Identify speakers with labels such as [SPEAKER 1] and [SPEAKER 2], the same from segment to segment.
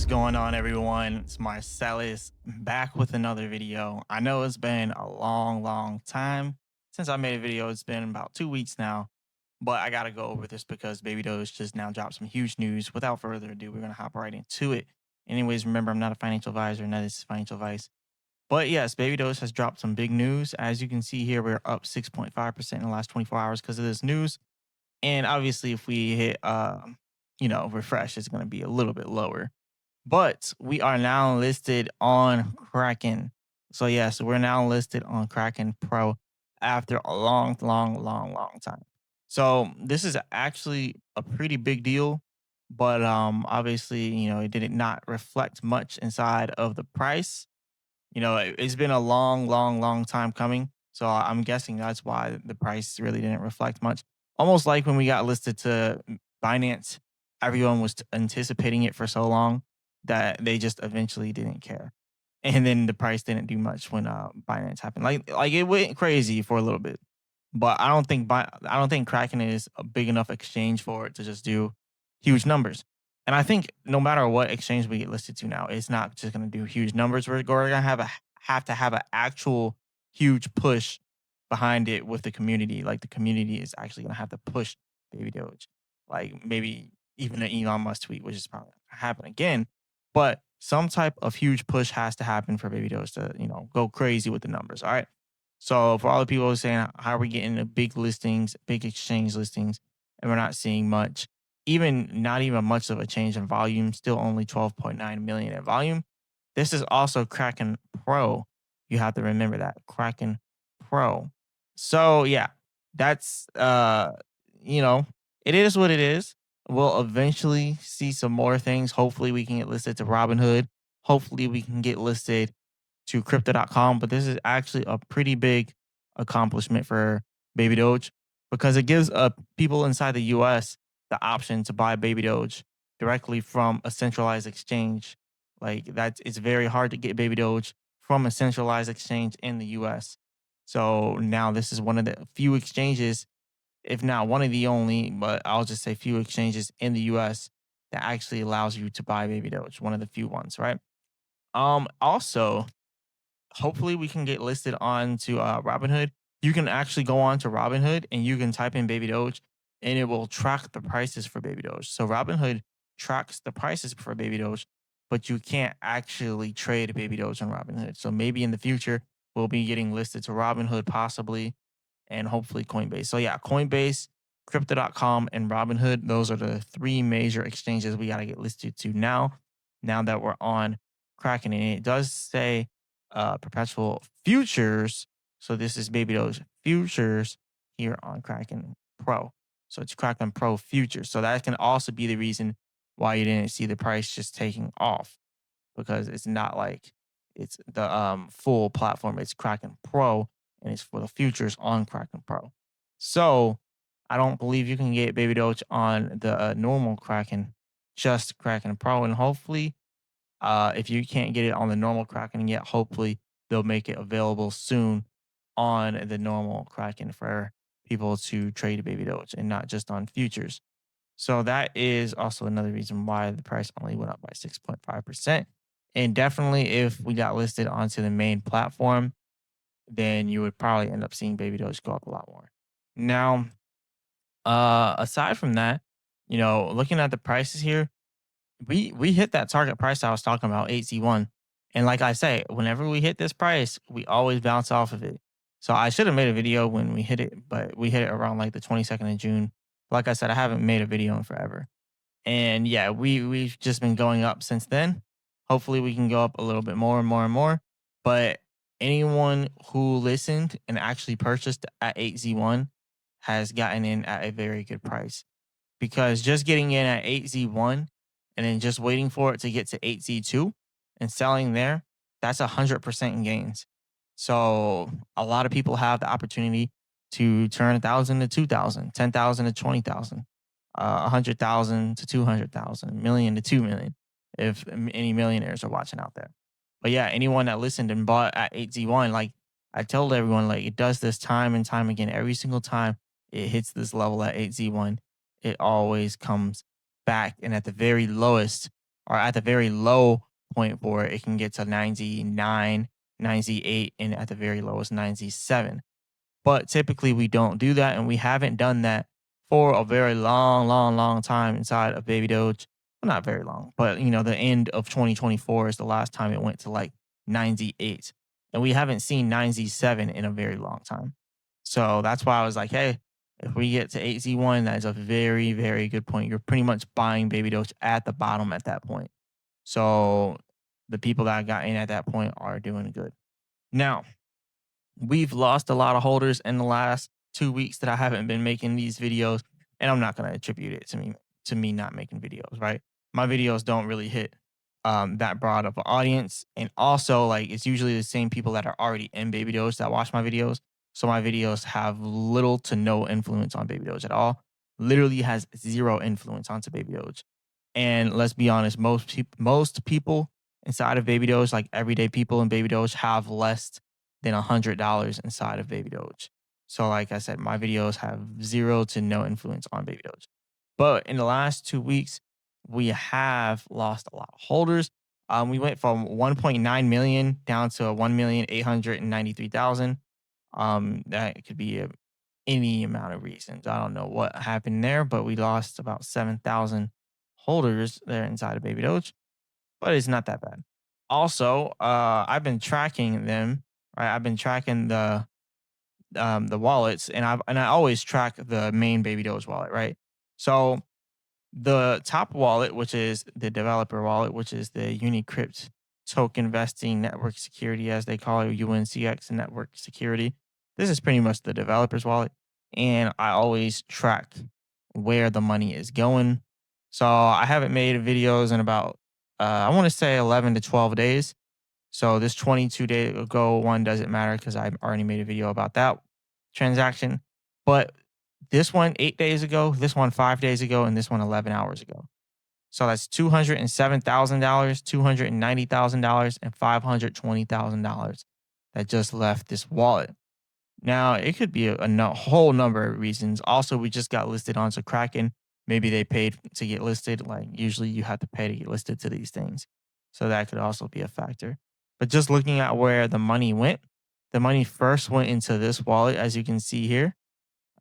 [SPEAKER 1] going on, everyone? It's Marcellus back with another video. I know it's been a long time since I made a video. It's been about 2 weeks now, but I got to go over this because Baby Doge just now dropped some huge news. Without further ado, we're going to hop right into it. Anyways, remember, I'm not a financial advisor, none of this is financial advice. But yes, Baby Doge has dropped some big news. As you can see here, we're up 6.5% in the last 24 hours because of this news. And obviously, if we hit, refresh, it's going to be a little bit lower, but we are now listed on Kraken. So yeah, so we're now listed on Kraken Pro after a long time. So this is actually a pretty big deal, but obviously, it did not reflect much inside of the price. It's been a long time coming. So I'm guessing that's why the price really didn't reflect much. Almost like when we got listed to Binance, everyone was anticipating it for so long that they just eventually didn't care. And then the price didn't do much when Binance happened. Like it went crazy for a little bit, but I don't think Kraken is a big enough exchange for it to just do huge numbers. And I think no matter what exchange we get listed to now, it's not just going to do huge numbers. We're going to have to have an actual huge push behind it with the community. Like the community is actually going to have to push Baby Doge. Like maybe even an Elon Musk tweet, which is probably not going to happen again. But some type of huge push has to happen for Baby Doge to, go crazy with the numbers. All right. So for all the people who are saying, how are we getting the big listings, big exchange listings, and we're not seeing much, even not even much of a change in volume, still only 12.9 million in volume. This is also Kraken Pro. You have to remember that Kraken Pro. So yeah, that's you know, it is what it is. We'll eventually see some more things. Hopefully we can get listed to Robinhood. Hopefully we can get listed to crypto.com, but this is actually a pretty big accomplishment for Baby Doge because it gives people inside the US the option to buy Baby Doge directly from a centralized exchange. Like that, it's very hard to get Baby Doge from a centralized exchange in the US. So now this is one of the few exchanges, if not one of the only, but I'll just say few exchanges in the US that actually allows you to buy Baby Doge, one of the few ones, right? Also, hopefully we can get listed on to Robinhood. You can actually go on to Robinhood and you can type in Baby Doge and it will track the prices for Baby Doge. So Robinhood tracks the prices for Baby Doge, but you can't actually trade Baby Doge on Robinhood. So maybe in the future we'll be getting listed to Robinhood possibly and hopefully Coinbase. So yeah, Coinbase, crypto.com and Robinhood, those are the three major exchanges we got to get listed to now that we're on Kraken. And it does say perpetual futures. So this is Baby Doge futures here on Kraken Pro. So it's Kraken Pro futures. So that can also be the reason why you didn't see the price just taking off because it's not like it's the full platform. It's Kraken Pro and it's for the futures on Kraken Pro. So I don't believe you can get Baby Doge on the normal Kraken, just Kraken Pro, and hopefully if you can't get it on the normal Kraken yet, hopefully they'll make it available soon on the normal Kraken for people to trade Baby Doge and not just on futures. So that is also another reason why the price only went up by 6.5%. And definitely if we got listed onto the main platform, then you would probably end up seeing Baby Doge go up a lot more. Now, aside from that, looking at the prices here, we hit that target price I was talking about, 8Z1. And like I say, whenever we hit this price, we always bounce off of it. So I should have made a video when we hit it, but we hit it around like the 22nd of June. Like I said, I haven't made a video in forever. And yeah, we've just been going up since then. Hopefully we can go up a little bit more and more and more. But anyone who listened and actually purchased at 8Z1 has gotten in at a very good price because just getting in at 8Z1 and then just waiting for it to get to 8Z2 and selling there, that's 100% in gains. So a lot of people have the opportunity to turn 1,000 to 2,000, 10,000 to 20,000, 100,000 to 200,000, million to 2 million, if any millionaires are watching out there. But yeah, anyone that listened and bought at 8Z1, like I told everyone, like it does this time and time again. Every single time it hits this level at 8Z1, it always comes back. And at the very lowest or at the very low point for it, it can get to 99, 98, and at the very lowest 97. But typically we don't do that, and we haven't done that for a very long, long, long time inside of Baby Doge. Well, not very long, but the end of 2024 is the last time it went to like 98. And we haven't seen 97 in a very long time. So that's why I was like, hey, if we get to 8Z1, that is a very, very good point. You're pretty much buying Baby Doge at the bottom at that point. So the people that got in at that point are doing good. Now, we've lost a lot of holders in the last 2 weeks that I haven't been making these videos, and I'm not going to attribute it to me not making videos, right? My videos don't really hit that broad of an audience, and also like it's usually the same people that are already in Baby Doge that watch my videos. So my videos have little to no influence on Baby Doge at all. Literally has zero influence onto Baby Doge. And let's be honest, most people inside of Baby Doge, like everyday people in Baby Doge, have less than $100 inside of Baby Doge. So, like I said, my videos have zero to no influence on Baby Doge. But in the last 2 weeks, we have lost a lot of holders. We went from 1.9 million down to 1,893,000. That could be any amount of reasons. I don't know what happened there, but we lost about 7,000 holders there inside of Baby Doge, but it's not that bad. Also, I've been tracking them, right? I've been tracking the wallets, and I always track the main Baby Doge wallet, right? So the top wallet, which is the developer wallet, which is the Unicrypt token vesting network security, as they call it, UNCX network security. This is pretty much the developer's wallet. And I always track where the money is going. So I haven't made videos in about, I want to say 11 to 12 days. So this 22-day ago one doesn't matter because I already made a video about that transaction. But this one 8 days ago, this one 5 days ago, and this one 11 hours ago. So that's $207,000, $290,000, and $520,000 that just left this wallet. Now, it could be a whole number of reasons. Also, we just got listed onto Kraken. Maybe they paid to get listed. Like usually you have to pay to get listed to these things. So that could also be a factor. But just looking at where the money went, the money first went into this wallet, as you can see here.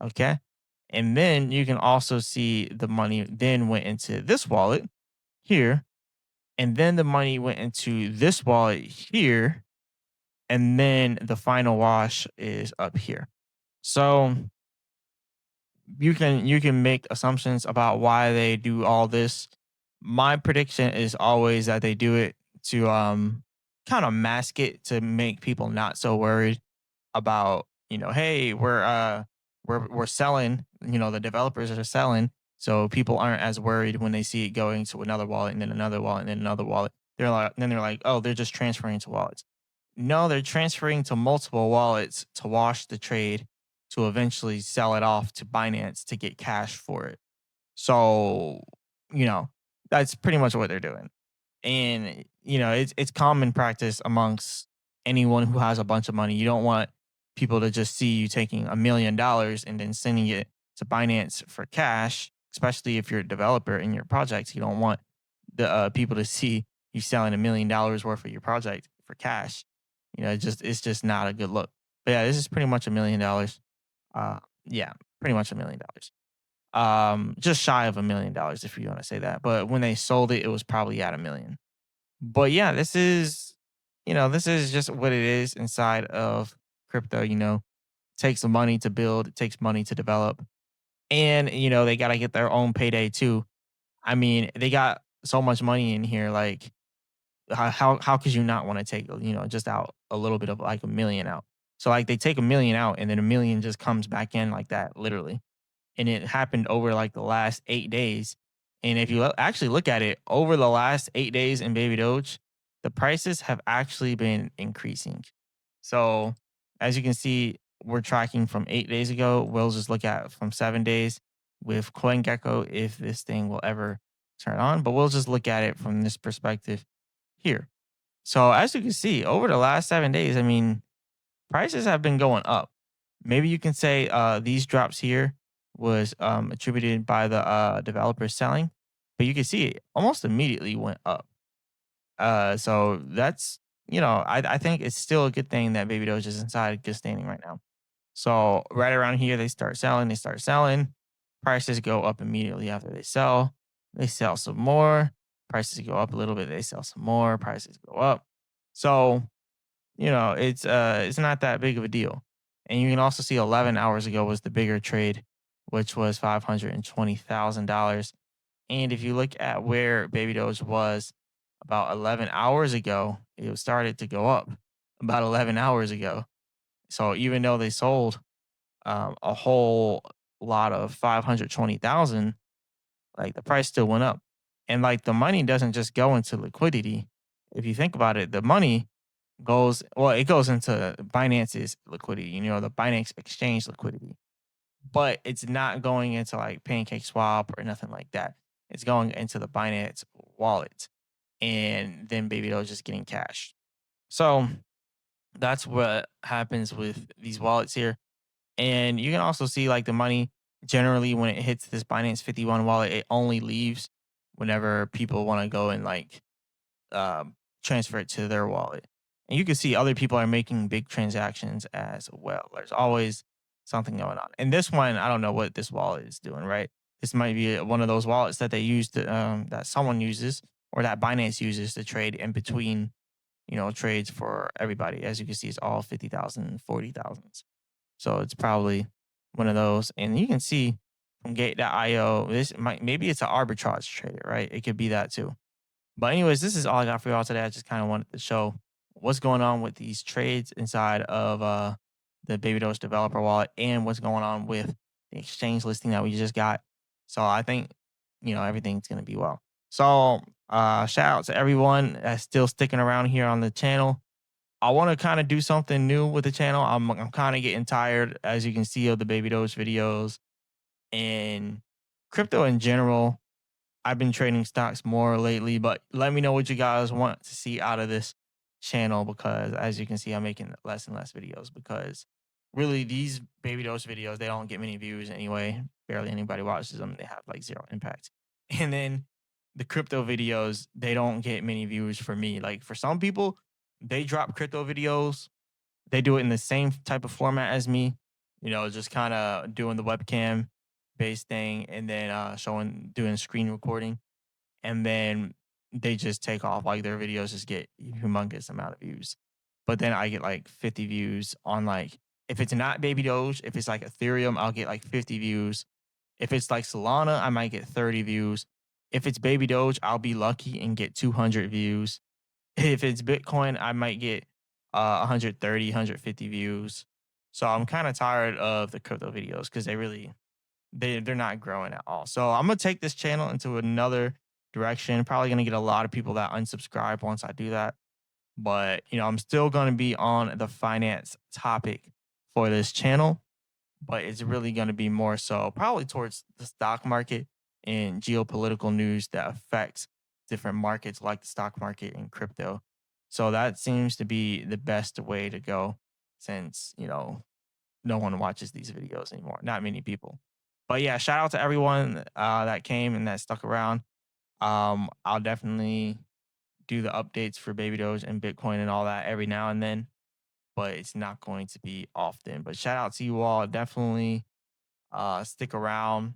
[SPEAKER 1] Okay. And then you can also see the money then went into this wallet here. And then the money went into this wallet here. And then the final wash is up here. So you can make assumptions about why they do all this. My prediction is always that they do it to kind of mask it to make people not so worried about, hey, we're selling, the developers are selling, so people aren't as worried when they see it going to another wallet and then another wallet and then another wallet. They're like, oh, they're just transferring to wallets. No, they're transferring to multiple wallets to wash the trade to eventually sell it off to Binance to get cash for it. So, you know, that's pretty much what they're doing. And, it's common practice amongst anyone who has a bunch of money. You don't want people to just see you taking $1 million and then sending it to Binance for cash, especially if you're a developer in your project. You don't want the people to see you selling $1 million worth of your project for cash. It's just not a good look. But yeah, this is pretty much $1 million. Yeah, pretty much $1 million. Just shy of $1 million if you want to say that. But when they sold it, it was probably at 1 million. But yeah, this is just what it is inside of crypto. It takes some money to build, it takes money to develop, and they gotta get their own payday too. I mean, they got so much money in here, like how could you not want to take just out a little bit of like 1 million out? So like they take 1 million out and then 1 million just comes back in like that, literally. And it happened over like the last 8 days. And if you actually look at it over the last 8 days in Baby Doge, the prices have actually been increasing. So as you can see, we're tracking from 8 days ago. We'll just look at from 7 days with CoinGecko if this thing will ever turn on. But we'll just look at it from this perspective here. So as you can see, over the last 7 days, I mean, prices have been going up. Maybe you can say these drops here was attributed by the developers selling. but you can see it almost immediately went up. So that's, I think it's still a good thing that Baby Doge is inside good standing right now. So right around here, they start selling. Prices go up immediately after they sell. They sell some more. Prices go up a little bit. They sell some more. Prices go up. So, it's not that big of a deal. And you can also see 11 hours ago was the bigger trade, which was $520,000. And if you look at where Baby Doge was about 11 hours ago, it started to go up about 11 hours ago. So even though they sold a whole lot of 520,000, like the price still went up. And like the money doesn't just go into liquidity. If you think about it, the money it goes into Binance's liquidity, the Binance exchange liquidity, but it's not going into like Pancake Swap or nothing like that. It's going into the Binance wallet, and then Baby Doge is getting cash. So that's what happens with these wallets here. And you can also see like the money generally when it hits this Binance 51 wallet, it only leaves whenever people want to go and like transfer it to their wallet. And you can see other people are making big transactions as well. There's always something going on. And this one, I don't know what this wallet is doing, right? This might be one of those wallets that they use that someone uses or that Binance uses to trade in between, trades for everybody. As you can see, it's all 50,000, 40,000s. So it's probably one of those. And you can see from Gate.io, maybe it's an arbitrage trader, right? It could be that too. But anyways, this is all I got for y'all today. I just kind of wanted to show what's going on with these trades inside of the Baby Doge developer wallet and what's going on with the exchange listing that we just got. So I think, everything's going to be well. So shout out to everyone that's still sticking around here on the channel. I want to kind of do something new with the channel. I'm kind of getting tired, as you can see, of the Baby Doge videos and crypto in general. I've been trading stocks more lately, but let me know what you guys want to see out of this channel because as you can see, I'm making less and less videos because really these Baby Dose videos, they don't get many views anyway. Barely anybody watches them. They have like zero impact. And then the crypto videos, they don't get many views for me. Like for some people, they drop crypto videos. They do it in the same type of format as me, just kind of doing the webcam based thing and then doing screen recording, and then they just take off. Like their videos just get humongous amount of views. But then I get like 50 views on like if it's not Baby Doge, if it's like Ethereum, I'll get like 50 views. If it's like Solana, I might get 30 views. If it's Baby Doge, I'll be lucky and get 200 views. If it's Bitcoin, I might get 130, 150 views. So I'm kind of tired of the crypto videos because they're not growing at all. So I'm gonna take this channel into another direction. Probably gonna get a lot of people that unsubscribe once I do that. But I'm still gonna be on the finance topic for this channel, but it's really gonna be more so probably towards the stock market and geopolitical news that affects different markets like the stock market and crypto. So that seems to be the best way to go since, no one watches these videos anymore. Not many people. But yeah, shout out to everyone that came and that stuck around. I'll definitely do the updates for Baby Doge and Bitcoin and all that every now and then, but it's not going to be often. But shout out to you all. Definitely stick around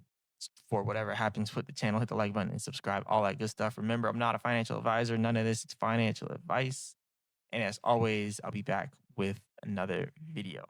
[SPEAKER 1] for whatever happens with the channel. Hit the like button and subscribe, all that good stuff. Remember, I'm not a financial advisor. None of this is financial advice. And as always, I'll be back with another video.